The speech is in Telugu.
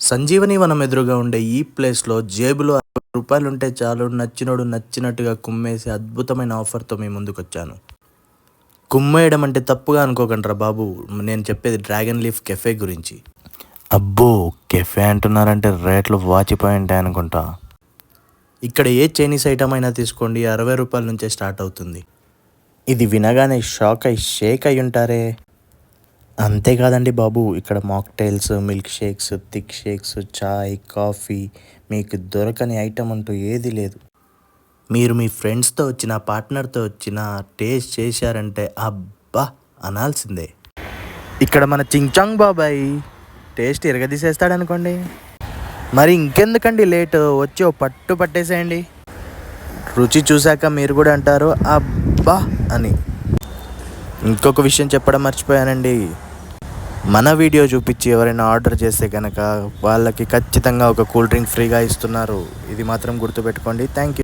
సంజీవని వనం ఎదురుగా ఉండే ఈ ప్లేస్లో జేబులో రూపాయలుంటే చాలు నచ్చినోడు నచ్చినట్టుగా కుమ్మేసి అద్భుతమైన ఆఫర్తో మీ ముందుకొచ్చాను. కుమ్మేయడం అంటే తప్పుగా అనుకోకండిరా బాబు, నేను చెప్పేది డ్రాగన్ లీఫ్ కెఫే గురించి. అబ్బో, కెఫే అంటున్నారంటే రేట్లు వాచిపోయి ఉంటాయి అనుకుంటా. ఇక్కడ ఏ చైనీస్ ఐటమ్ అయినా తీసుకోండి, 60 రూపాయల నుంచే స్టార్ట్ అవుతుంది. ఇది వినగానే షేక్ అయి ఉంటారే. అంతేకాదండి బాబు, ఇక్కడ mocktails, milk shakes, thick shakes, చాయ్, కాఫీ, మీకు దొరకని ఐటమ్ అంటూ ఏది లేదు. మీరు మీ ఫ్రెండ్స్తో వచ్చిన, పార్ట్నర్తో వచ్చిన టేస్ట్ చేశారంటే అబ్బా అనాల్సిందే. ఇక్కడ మన చింగ్చాంగ్ బాబాయ్ టేస్ట్ ఇరగదీసేస్తాడనుకోండి. మరి ఇంకెందుకండి లేటు, వచ్చి ఓ పట్టు పట్టేసేయండి. రుచి చూశాక మీరు కూడా అంటారు అబ్బా అని. ఇంకొక విషయం చెప్పడం మర్చిపోయానండి, మన వీడియో చూపించి ఎవరైనా ఆర్డర్ చేస్తే కనుక వాళ్ళకి ఖచ్చితంగా ఒక కూల్ డ్రింక్ ఫ్రీగా ఇస్తున్నారు. ఇది మాత్రం గుర్తుపెట్టుకోండి. Thank you.